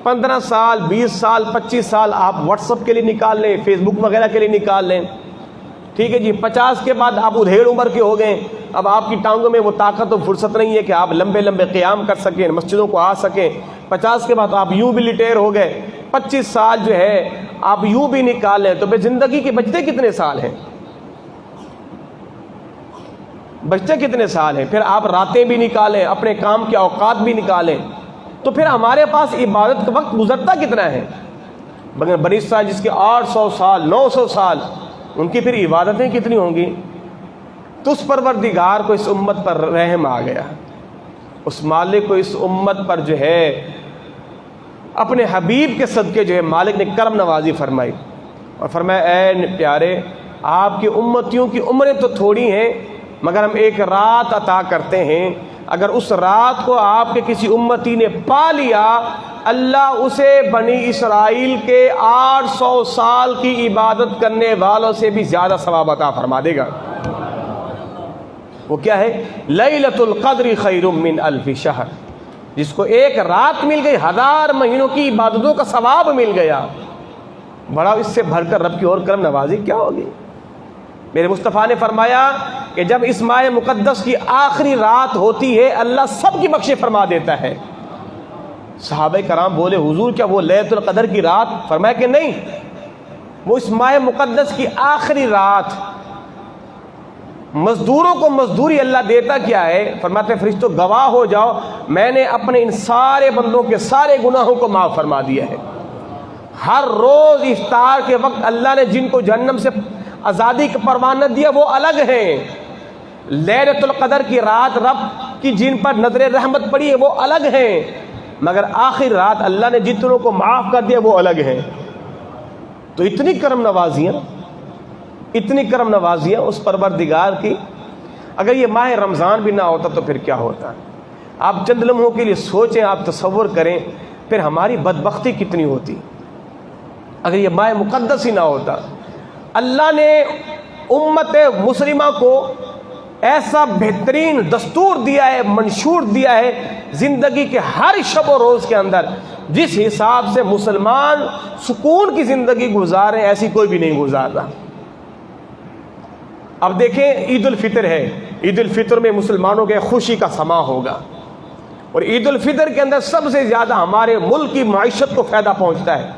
15 سال 20 سال 25 سال آپ واٹس ایپ کے لیے نکال لیں، فیس بک وغیرہ کے لیے نکال لیں، ٹھیک ہے جی۔ 50 کے بعد آپ ادھیڑ عمر کے ہو گئے، اب آپ کی ٹانگوں میں وہ طاقت و فرصت نہیں ہے کہ آپ لمبے لمبے قیام کر سکیں، مسجدوں کو آ سکیں۔ 50 کے بعد آپ یوں بھی لٹیر ہو گئے، 25 سال جو ہے آپ یوں بھی نکال لیں، تو بے زندگی کے بچتے کتنے سال ہیں؟ بچتے کتنے سال ہیں؟ پھر آپ راتیں بھی نکالیں، اپنے کام کے اوقات بھی نکالیں، تو پھر ہمارے پاس عبادت کا وقت گزرتا کتنا ہے؟ مگر بنی اسرائیل جس کے 800 سال 900 سال، ان کی پھر عبادتیں کتنی ہوں گی؟ تو اس پروردگار کو اس امت پر رحم آ گیا، اس مالک کو اس امت پر جو ہے اپنے حبیب کے صدقے جو ہے مالک نے کرم نوازی فرمائی، اور فرمایا اے پیارے، آپ کی امتیوں کی عمریں تو تھوڑی ہیں مگر ہم ایک رات عطا کرتے ہیں، اگر اس رات کو آپ کے کسی امتی نے پا لیا، اللہ اسے بنی اسرائیل کے 800 سال کی عبادت کرنے والوں سے بھی زیادہ ثواب عطا فرما دے گا۔ وہ کیا ہے؟ لیلۃ القدر خیر من الف شہر، جس کو ایک رات مل گئی 1000 مہینوں کی عبادتوں کا ثواب مل گیا۔ بڑا اس سے بڑھ کر رب کی اور کرم نوازی کیا ہوگی؟ میرے مصطفیٰ نے فرمایا کہ جب اس ماہ مقدس کی آخری رات ہوتی ہے اللہ سب کی بخشش فرما دیتا ہے۔ صحابہ کرام بولے حضور کیا وہ لیلۃ القدر کی رات؟ فرمایا کہ نہیں، وہ اس ماہ مقدس کی آخری رات۔ مزدوروں کو مزدوری اللہ دیتا کیا ہے؟ فرماتے ہیں فرشتوں گواہ ہو جاؤ میں نے اپنے ان سارے بندوں کے سارے گناہوں کو معاف فرما دیا ہے۔ ہر روز افطار کے وقت اللہ نے جن کو جہنم سے آزادی کا پروانہ دیا وہ الگ ہیں، لیلۃ القدر کی رات رب کی جن پر نظر رحمت پڑی ہے وہ الگ ہیں، مگر آخر رات اللہ نے جتنوں کو معاف کر دیا وہ الگ ہیں۔ تو اتنی کرم نوازیاں اس پروردگار کی. اگر یہ ماہ رمضان بھی نہ ہوتا تو پھر کیا ہوتا؟ آپ چند لمحوں کے لیے سوچیں، آپ تصور کریں پھر ہماری بدبختی کتنی ہوتی اگر یہ ماہ مقدس ہی نہ ہوتا. اللہ نے امت مسلمہ کو ایسا بہترین دستور دیا ہے، منشور دیا ہے زندگی کے ہر شب و روز کے اندر، جس حساب سے مسلمان سکون کی زندگی گزارے ایسی کوئی بھی نہیں گزار رہا. اب دیکھیں عید الفطر ہے، عید الفطر میں مسلمانوں کے خوشی کا سما ہوگا، اور عید الفطر کے اندر سب سے زیادہ ہمارے ملک کی معیشت کو فائدہ پہنچتا ہے.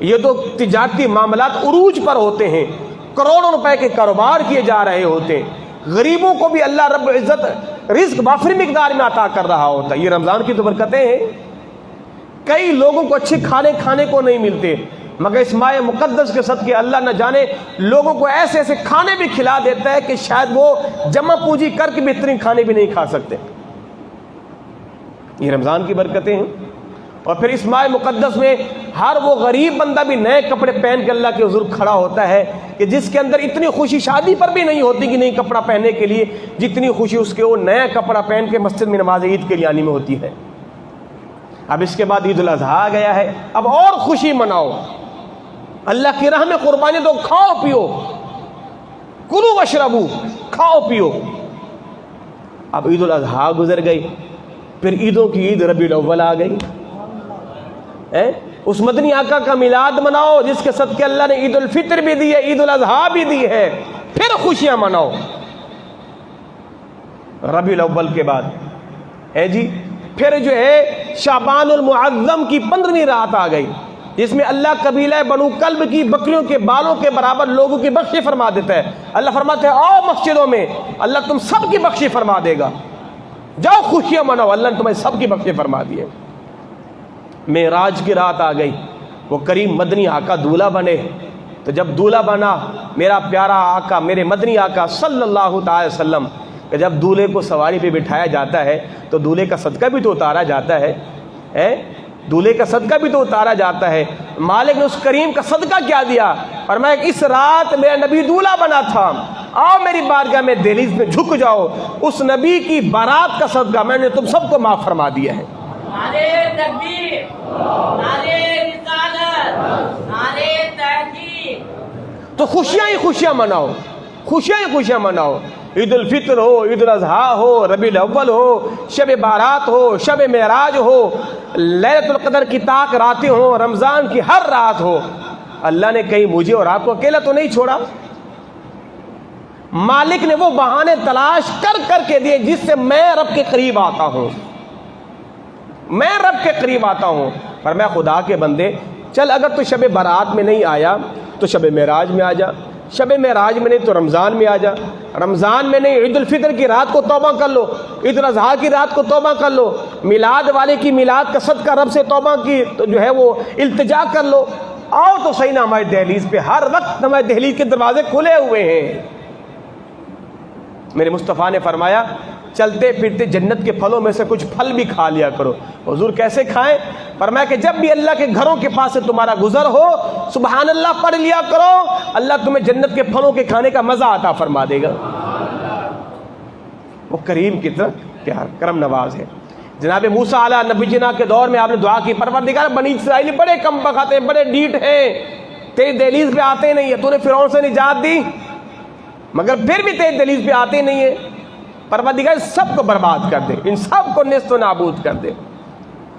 یہ تو تجارتی معاملات عروج پر ہوتے ہیں، کروڑوں روپے کے کاروبار کیے جا رہے ہوتے ہیں، غریبوں کو بھی اللہ رب العزت رزق وافر مقدار میں عطا کر رہا ہوتا ہے. یہ رمضان کی تو برکتیں ہیں. کئی لوگوں کو اچھے کھانے کو نہیں ملتے، مگر اس ماہ مقدس کے صدقے اللہ نہ جانے لوگوں کو ایسے ایسے کھانے بھی کھلا دیتا ہے کہ شاید وہ جمع پونجی کر کے بہترین کھانے بھی نہیں کھا سکتے. یہ رمضان کی برکتیں ہیں. اور پھر اس ماہ مقدس میں ہر وہ غریب بندہ بھی نئے کپڑے پہن کے اللہ کے حضور کھڑا ہوتا ہے کہ جس کے اندر اتنی خوشی شادی پر بھی نہیں ہوتی کہ نئی کپڑا پہننے کے لیے، جتنی خوشی اس کے وہ نیا کپڑا پہن کے مسجد میں نماز عید کے لیے آنے میں ہوتی ہے. اب اس کے بعد عید الاضحیٰ آ گیا ہے، اب اور خوشی مناؤ، اللہ کی راہ میں قربانی دو، کھاؤ پیو، کلو واشربو، کھاؤ پیو. اب عید الاضحیٰ گزر گئی، پھر عیدوں کی عید ربیع الاول آ گئی. اس مدنی آقا کا میلاد مناؤ جس کے صدقے اللہ نے عید الفطر بھی دی ہے، عید الاضحیٰ بھی دی ہے. پھر خوشیاں مناؤ. ربیع الاول کے بعد جی پھر جو ہے شعبان المعظم کی 15ویں رات آ گئی، جس میں اللہ قبیلہ بنو کلب کی بکریوں کے بالوں کے برابر لوگوں کی بخشی فرما دیتا ہے. اللہ فرماتا ہے آؤ مسجدوں میں، اللہ تم سب کی بخشی فرما دے گا، جاؤ خوشیاں مناؤ، اللہ نے تمہیں سب کی بخشی فرما دی ہے. معراج کی رات آ گئی، وہ کریم مدنی آقا دولہا بنے. تو جب دولہا بنا میرا پیارا آقا، میرے مدنی آقا صلی اللہ تعالی وسلم، کہ جب دولہے کو سواری پہ بٹھایا جاتا ہے تو دولہے کا صدقہ بھی تو اتارا جاتا ہے، دولہے کا صدقہ بھی تو اتارا جاتا ہے. مالک نے اس کریم کا صدقہ کیا دیا؟ فرمایا اس رات میرا نبی دولہا بنا تھا، آؤ میری بارگاہ میں دہلیز میں جھک جاؤ، اس نبی کی بارات کا صدقہ میں نے تم سب کو معاف فرما دیا ہے. نعرے تکبیر، نعرے رسالت، نعرے تحقیق. تو خوشیاں ہی خوشیاں مناؤ، خوشیاں ہی خوشیاں مناؤ. عید الفطر ہو، عید الاضحیٰ ہو، ربیع الاول ہو، شب بارات ہو، شب معراج ہو، لیلۃ القدر کی طاق راتیں ہوں، رمضان کی ہر رات ہو، اللہ نے کہیں مجھے اور آپ کو اکیلا تو نہیں چھوڑا. مالک نے وہ بہانے تلاش کر کر کے دیے جس سے میں رب کے قریب آتا ہوں، میں رب کے قریب آتا ہوں. فرمایا خدا کے بندے چل اگر تو شب بارات میں نہیں آیا تو شب معراج میں آ جا، شب معراج میں نہیں تو رمضان میں آ جا، رمضان میں نہیں عید الفطر کی رات کو توبہ کر لو، عید الاضحیٰ کی رات کو توبہ کر لو، میلاد والے کی میلاد کا صدقہ رب سے توبہ کی تو جو ہے وہ التجا کر لو. آؤ تو صحیح نا ہماری دہلیز پہ، ہر وقت ہماری دہلیز کے دروازے کھلے ہوئے ہیں. میرے مصطفیٰ نے فرمایا چلتے پھرتے جنت کے پھلوں میں سے کچھ پھل بھی کھا لیا کرو. حضور کیسے کھائیں؟ فرمایا کہ جب بھی اللہ کے گھروں کے پاس سے تمہارا گزر ہو سبحان اللہ پڑھ لیا کرو، اللہ تمہیں جنت کے پھلوں کے کھانے کا مزہ عطا فرما دے گا. وہ کریم کی طرف پیار کرم نواز ہے. جناب موسیٰ علیہ نبی جنا کے دور میں آپ نے دعا کی پروردگار بنی اسرائیل بڑے کم بخت ہیں، بڑے ڈیٹ ہیں، تیری دہلیز پہ آتے نہیں ہے، تو نے فرعون سے نجات دی مگر پھر بھی تیری دہلیز پہ آتے نہیں ہے. پروردگار سب کو برباد کر دے، ان سب کو نیست و نابود کر دے.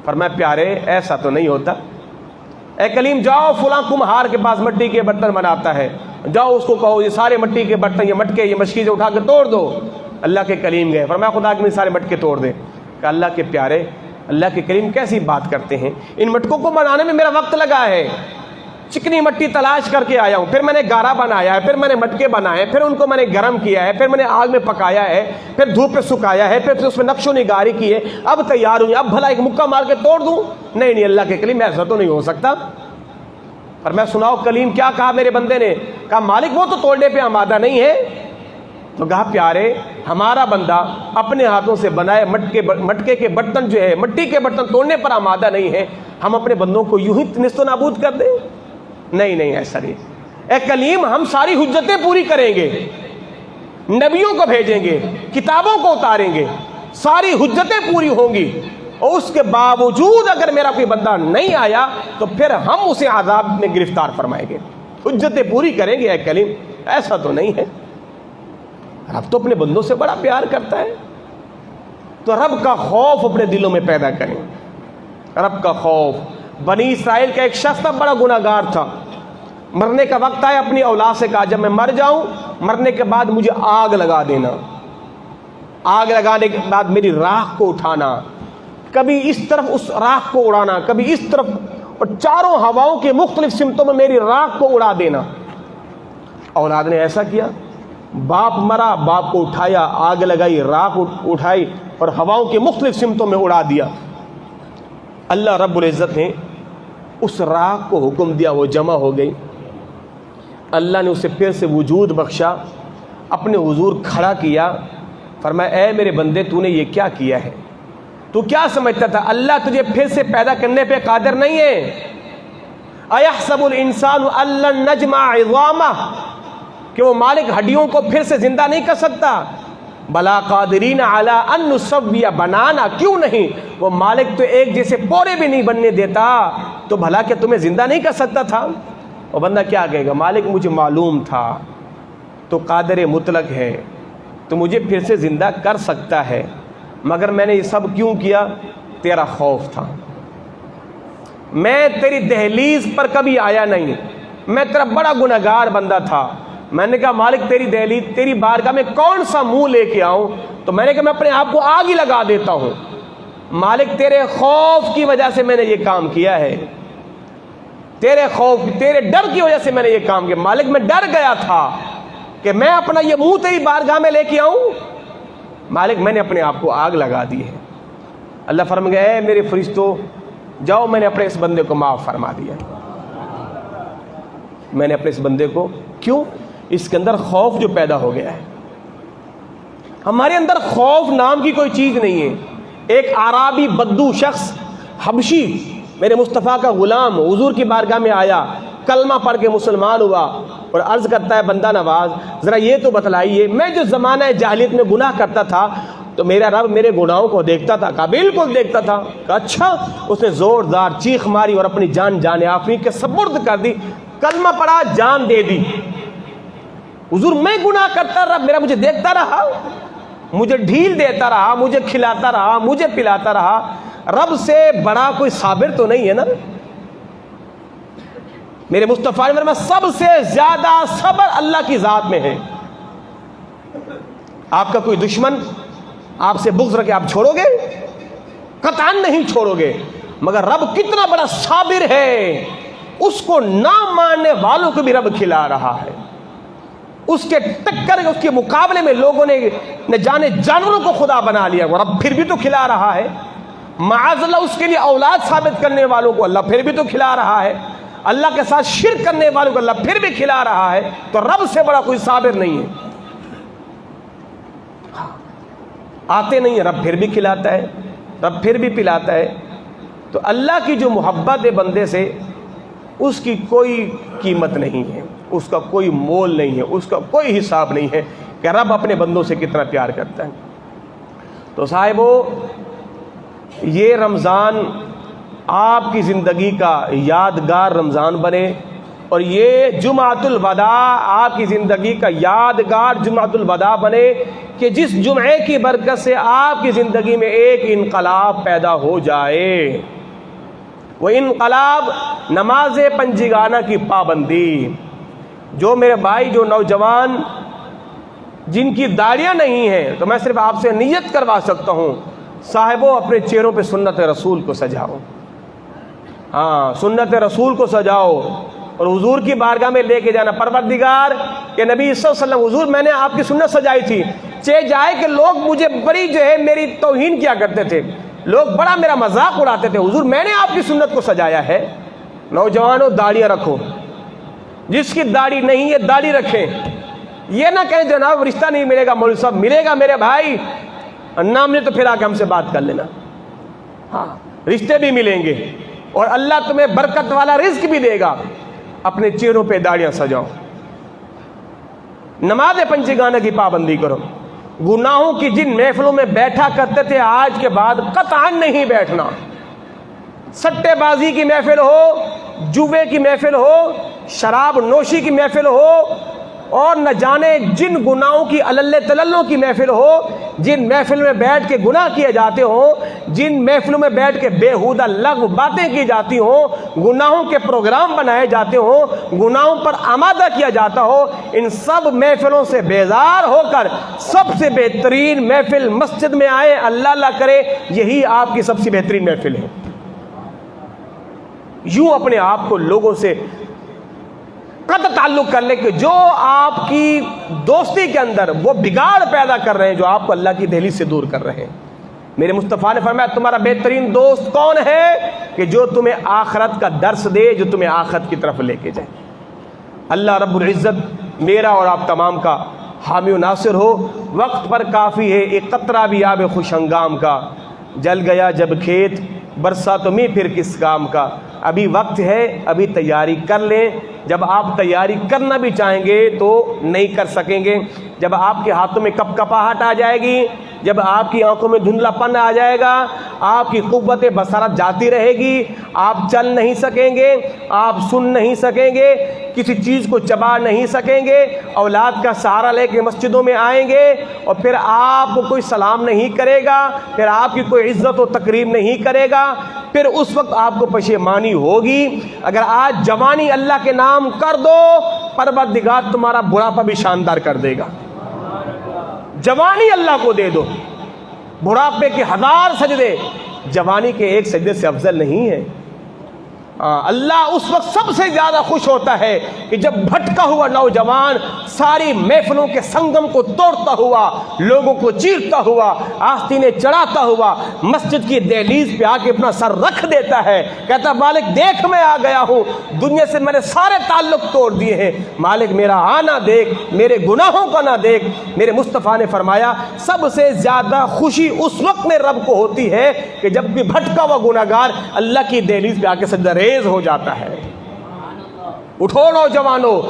فرمایا پیارے ایسا تو نہیں ہوتا. اے کلیم جاؤ فلاں کمہار کے پاس مٹی کے برتن بناتا ہے، جاؤ اس کو کہو یہ سارے مٹی کے برتن، یہ مٹکے، یہ مشکیزیں اٹھا کے توڑ دو. اللہ کے کلیم گئے، فرمایا خدا کے سارے مٹکے توڑ دے. کہ اللہ کے پیارے اللہ کے کریم کیسی بات کرتے ہیں، ان مٹکوں کو بنانے میں میرا وقت لگا ہے، چکنی مٹی تلاش کر کے آیا ہوں، پھر میں نے گارا بنایا ہے، پھر میں نے مٹکے بنائے، پھر ان کو میں نے گرم کیا ہے، پھر میں نے آگ میں پکایا ہے، پھر دھوپ پہ سکھایا ہے، پھر اس میں نقش و نگاری کی ہے، اب تیار ہوں، اب بھلا ایک مکہ مار کے توڑ دوں؟ نہیں اللہ کے کلیم ایسا تو نہیں ہو سکتا. اور میں سناؤ کلیم کیا کہا میرے بندے نے؟ کہا مالک وہ تو توڑنے پہ آمادہ نہیں ہے. تو کہا پیارے ہمارا بندہ اپنے ہاتھوں سے بنائے مٹکے کے برتن جو ہے مٹی کے برتن توڑنے پر آمادہ نہیں ہے، ہم اپنے بندوں کو یوں ہی نیست و نابود کر دیں؟ نہیں ایسا نہیں. اے کلیم ہم ساری حجتیں پوری کریں گے, نبیوں کو بھیجیں گے, کتابوں کو اتاریں گے, ساری حجتیں پوری ہوں گی, اور اس کے باوجود اگر میرا کوئی بندہ نہیں آیا تو پھر ہم اسے عذاب میں گرفتار فرمائیں گے. حجتیں پوری کریں گے اے کلیم. ایسا تو نہیں ہے. رب تو اپنے بندوں سے بڑا پیار کرتا ہے, تو رب کا خوف اپنے دلوں میں پیدا کریں. رب کا خوف. بنی اسرائیل کا ایک شخص تھا, بڑا گناہگار تھا. مرنے کا وقت آیا, اپنی اولاد سے کہا جب میں مر جاؤں, مرنے کے بعد مجھے آگ لگا دینا. آگ لگانے کے بعد میری راکھ کو اٹھانا, کبھی اس طرف اس راکھ کو اڑانا, کبھی اس طرف, اور چاروں ہواؤں کے مختلف سمتوں میں میری راکھ کو اڑا دینا. اولاد نے ایسا کیا. باپ مرا, باپ کو اٹھایا, آگ لگائی, راکھ اٹھائی اور ہواؤں کے مختلف سمتوں میں اڑا دیا. اللہ رب العزت نے اس راکھ کو حکم دیا, وہ جمع ہو گئی. اللہ نے اسے پھر سے وجود بخشا, اپنے حضور کھڑا کیا, فرمایا اے میرے بندے تو نے یہ کیا کیا ہے؟ تو کیا سمجھتا تھا اللہ تجھے پھر سے پیدا کرنے پہ قادر نہیں ہے؟ اَيَحْسَبُ الْإِنسَانُ أَن لَّن نَّجْمَعَ عِظَامَهُ, کہ وہ مالک ہڈیوں کو پھر سے زندہ نہیں کر سکتا. بلا قادرین علی ان نسوی بنانا, کیوں نہیں, وہ مالک تو ایک جیسے پورے بھی نہیں بننے دیتا, تو بھلا کہ تمہیں زندہ نہیں کر سکتا تھا؟ اور بندہ کیا کہے گا, مالک مجھے معلوم تھا تو قادر مطلق ہے, تو مجھے پھر سے زندہ کر سکتا ہے, مگر میں نے یہ سب کیوں کیا؟ تیرا خوف تھا. میں تیری دہلیز پر کبھی آیا نہیں, میں تیرا بڑا گنہگار بندہ تھا. میں نے کہا مالک تیری دہلیز, تیری بارگاہ میں کون سا منہ لے کے آؤں؟ تو میں نے کہا میں اپنے آپ کو آگ ہی لگا دیتا ہوں. مالک تیرے خوف کی وجہ سے میں نے یہ کام کیا ہے, تیرے خوف, تیرے ڈر کی وجہ سے میں نے یہ کام کیا. مالک میں ڈر گیا تھا کہ میں اپنا یہ منہ تیری بارگاہ میں لے کے آؤں. مالک میں نے اپنے آپ کو آگ لگا دی ہے. اللہ فرما گیا اے میرے فرشتوں جاؤ, میں نے اپنے اس بندے کو معاف فرما دیا. میں نے اپنے اس بندے کو, کیوں؟ اس کے اندر خوف جو پیدا ہو گیا ہے. ہمارے اندر خوف نام کی کوئی چیز نہیں ہے. ایک اعرابی بدو شخص حبشی میرے مصطفیٰ کا غلام حضور کی بارگاہ میں آیا, کلمہ پڑھ کے مسلمان ہوا, اور عرض کرتا ہے بندہ نواز ذرا یہ تو بتلائیے, میں جو زمانہ جاہلیت میں گناہ کرتا تھا تو میرا رب میرے گناہوں کو دیکھتا تھا؟ کہا بالکل دیکھتا تھا. کہا اچھا. اس نے زوردار چیخ ماری اور اپنی جان آفرین کے سپرد کر دی, کلمہ پڑھا, جان دے دی. حضور میں گناہ کرتا رہا, میرا مجھے دیکھتا رہا, مجھے ڈھیل دیتا رہا, مجھے کھلاتا رہا, مجھے پلاتا رہا. رب سے بڑا کوئی صابر تو نہیں ہے نا. میرے مصطفیٰ نے فرمایا سب سے زیادہ صبر اللہ کی ذات میں ہے. آپ کا کوئی دشمن آپ سے بغض رکھے, آپ چھوڑو گے؟ قطعاً نہیں چھوڑو گے. مگر رب کتنا بڑا صابر ہے, اس کو نہ ماننے والوں کو بھی رب کھلا رہا ہے. اس کے ٹکر, اس کے مقابلے میں لوگوں نے جانے جانوروں کو خدا بنا لیا, وہ رب پھر بھی تو کھلا رہا ہے. معاذ اللہ اس کے لیے اولاد ثابت کرنے والوں کو اللہ پھر بھی تو کھلا رہا ہے. اللہ کے ساتھ شرک کرنے والوں کو اللہ پھر بھی کھلا رہا ہے. تو رب سے بڑا کوئی صابر نہیں ہے. آتے نہیں ہیں, رب پھر بھی کھلاتا ہے, رب پھر بھی پلاتا ہے. تو اللہ کی جو محبت ہے بندے سے, اس کی کوئی قیمت نہیں ہے, اس کا کوئی مول نہیں ہے, اس کا کوئی حساب نہیں ہے کہ رب اپنے بندوں سے کتنا پیار کرتا ہے. تو صاحبو, یہ رمضان آپ کی زندگی کا یادگار رمضان بنے, اور یہ جمعۃ الوداع آپ کی زندگی کا یادگار جمعۃ الوداع بنے, کہ جس جمعے کی برکت سے آپ کی زندگی میں ایک انقلاب پیدا ہو جائے. وہ انقلاب نماز پنجگانہ کی پابندی. جو میرے بھائی, جو نوجوان جن کی داڑیاں نہیں ہیں, تو میں صرف آپ سے نیت کروا سکتا ہوں, صاحبوں اپنے چہروں پہ سنت رسول کو سجاؤ. ہاں, سنت رسول کو سجاؤ اور حضور کی بارگاہ میں لے کے جانا. پروردگار کہ نبی صلی اللہ علیہ وسلم, حضور میں نے آپ کی سنت سجائی تھی, چہ جائے کہ لوگ مجھے بڑی جو ہے میری توہین کیا کرتے تھے, لوگ بڑا میرا مذاق اڑاتے تھے, حضور میں نے آپ کی سنت کو سجایا ہے. نوجوانوں داڑیاں رکھو, جس کی داڑھی نہیں ہے داڑھی رکھیں. یہ نہ کہیں جناب رشتہ نہیں ملے گا, مولوی صاحب ملے گا میرے بھائی, نہ ملے تو پھر آ کے ہم سے بات کر لینا. ہاں, رشتے بھی ملیں گے اور اللہ تمہیں برکت والا رزق بھی دے گا. اپنے چہروں پہ داڑیاں سجاؤ، نماز پنجگانہ کی پابندی کرو، گناہوں کی جن محفلوں میں بیٹھا کرتے تھے آج کے بعد قطعاً نہیں بیٹھنا، سٹے بازی کی محفل ہو، جوے کی محفل ہو، شراب نوشی کی محفل ہو، اور نہ جانے جن گناہوں کی علل تللوں کی محفل ہو، جن محفل میں بیٹھ کے گناہ کیے جاتے ہوں، جن محفلوں میں بیٹھ کے بےہودہ لغو باتیں کی جاتی ہوں، گناہوں کے پروگرام بنائے جاتے ہوں، گناہوں پر آمادہ کیا جاتا ہو، ان سب محفلوں سے بیزار ہو کر سب سے بہترین محفل مسجد میں آئے، اللہ اللہ کرے یہی آپ کی سب سے بہترین محفل ہے۔ یوں اپنے آپ کو لوگوں سے قطع تعلق کر لے کہ جو آپ کی دوستی کے اندر وہ بگاڑ پیدا کر رہے ہیں، جو آپ کو اللہ کی دہلیز سے دور کر رہے ہیں۔ میرے مصطفیٰ نے فرمایا تمہارا بہترین دوست کون ہے؟ کہ جو تمہیں آخرت کا درس دے، جو تمہیں آخرت کی طرف لے کے جائے۔ اللہ رب العزت میرا اور آپ تمام کا حامی و ناصر ہو۔ وقت پر کافی ہے ایک قطرہ بھی آب خوش ہنگام کا، جل گیا جب کھیت برسا تو میں پھر کس کام کا۔ ابھی وقت ہے، ابھی تیاری کر لیں، جب آپ تیاری کرنا بھی چاہیں گے تو نہیں کر سکیں گے۔ جب آپ کے ہاتھوں میں کپ کپاہٹ آ جائے گی، جب آپ کی آنکھوں میں دھندلا پن آ جائے گا، آپ کی قوت بصارت جاتی رہے گی، آپ چل نہیں سکیں گے، آپ سن نہیں سکیں گے، کسی چیز کو چبا نہیں سکیں گے، اولاد کا سہارا لے کے مسجدوں میں آئیں گے اور پھر آپ کو کوئی سلام نہیں کرے گا، پھر آپ کی کوئی عزت و تکریم نہیں کرے گا، پھر اس وقت آپ کو پشیمانی ہوگی۔ اگر آج جوانی اللہ کے نام کر دو، پروردگار تمہارا بڑھاپا بھی شاندار کر دے گا۔ جوانی اللہ کو دے دو، بڑھاپے کے 1000 سجدے جوانی کے ایک سجدے سے افضل نہیں ہے۔ اللہ اس وقت سب سے زیادہ خوش ہوتا ہے کہ جب بھٹکا ہوا نوجوان ساری محفلوں کے سنگم کو توڑتا ہوا، لوگوں کو چیرتا ہوا، آستینیں چڑھاتا ہوا مسجد کی دہلیز پہ آ کے اپنا سر رکھ دیتا ہے، کہتا مالک دیکھ میں آ گیا ہوں، دنیا سے میں نے سارے تعلق توڑ دیے ہیں، مالک میرا آنا دیکھ، میرے گناہوں کا نہ دیکھ۔ میرے مصطفیٰ نے فرمایا سب سے زیادہ خوشی اس وقت میں رب کو ہوتی ہے کہ جب بھی بھٹکا ہوا گناہگار اللہ کی دہلیز پہ آ کے سجدہ ریز ہو جاتا ہے۔ اٹھو نوجوانوں،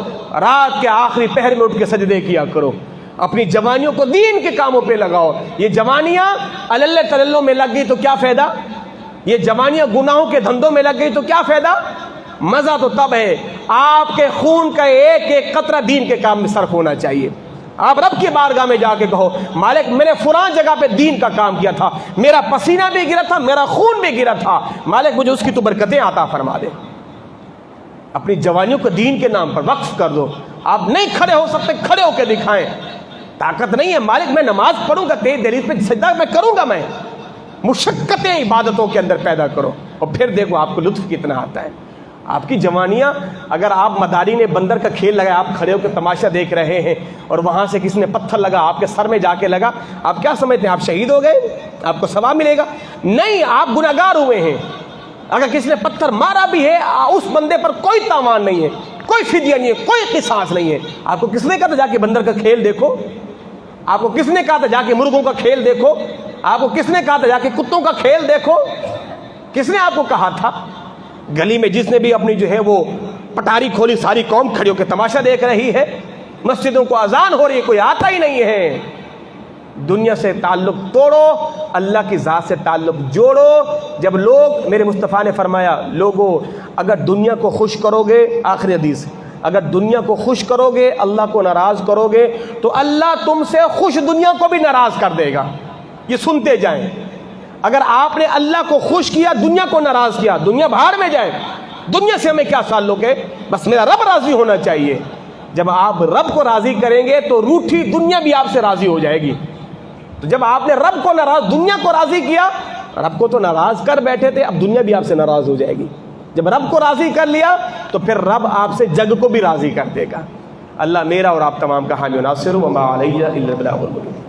رات کے آخری پہر میں اٹھ کے سجدے کیا کرو، اپنی جوانیوں کو دین کے کاموں پہ لگاؤ۔ یہ جوانیاں علل تللوں میں لگ گئی تو کیا فائدہ؟ یہ جوانیاں گناہوں کے دھندوں میں لگ گئی تو کیا فائدہ؟ مزہ تو تب ہے آپ کے خون کا ایک ایک قطرہ دین کے کام میں صرف ہونا چاہیے۔ آپ رب کی بارگاہ میں جا کے کہو مالک میں نے فلاں جگہ پہ دین کا کام کیا تھا، میرا پسینہ بھی گرا تھا، میرا خون بھی گرا تھا، مالک مجھے اس کی تو برکتیں عطا فرما دے۔ اپنی جوانیوں کو دین کے نام پر وقف کر دو۔ آپ نہیں کھڑے ہو سکتے، کھڑے ہو کے دکھائیں۔ طاقت نہیں ہے مالک میں نماز پڑھوں گا، تیری دہلیز پہ سجدہ میں کروں گا، میں مشقتیں عبادتوں کے اندر پیدا کرو اور پھر دیکھو آپ کو لطف کتنا آتا ہے۔ آپ کی جوانیاں، اگر آپ مداری نے بندر کا کھیل لگایا، آپ کھڑے ہو کے تماشا دیکھ رہے ہیں اور وہاں سے کسی نے پتھر لگا آپ کے سر میں جا کے لگا، آپ کیا سمجھتے ہیں آپ شہید ہو گئے، آپ کو ثواب ملے گا؟ نہیں، آپ گناہگار ہوئے ہیں۔ اگر کسی نے پتھر مارا بھی ہے، اس بندے پر کوئی تاوان نہیں ہے، کوئی فدیہ نہیں ہے، کوئی قصاص نہیں ہے۔ آپ کو کس نے کہا تھا جا کے بندر کا کھیل دیکھو؟ آپ کو کس نے کہا تھا جا کے مرغوں کا کھیل دیکھو؟ آپ کو کس نے کہا تھا جا کے کتوں کا کھیل دیکھو؟ کس نے آپ کو کہا تھا؟ گلی میں جس نے بھی اپنی جو ہے وہ پٹاری کھولی، ساری قوم کھڑی ہو کے تماشا دیکھ رہی ہے، مسجدوں کو اذان ہو رہی ہے، کوئی آتا ہی نہیں ہے۔ دنیا سے تعلق توڑو، اللہ کی ذات سے تعلق جوڑو۔ جب لوگ، میرے مصطفیٰ نے فرمایا لوگوں اگر دنیا کو خوش کرو گے، آخری حدیث، اگر دنیا کو خوش کرو گے، اللہ کو ناراض کرو گے تو اللہ تم سے خوش دنیا کو بھی ناراض کر دے گا۔ یہ سنتے جائیں، اگر آپ نے اللہ کو خوش کیا، دنیا کو ناراض کیا، دنیا بھاڑ میں جائے، دنیا سے ہمیں کیا تعلق ہے، بس میرا رب راضی ہونا چاہیے۔ جب آپ رب کو راضی کریں گے تو روٹھی دنیا بھی آپ سے راضی ہو جائے گی۔ تو جب آپ نے رب کو ناراض، دنیا کو راضی کیا، رب کو تو ناراض کر بیٹھے تھے، اب دنیا بھی آپ سے ناراض ہو جائے گی۔ جب رب کو راضی کر لیا تو پھر رب آپ سے جگ کو بھی راضی کر دے گا۔ اللہ میرا اور آپ تمام کا حامی و ناصر، وما علیہ الا البلاغ المبین۔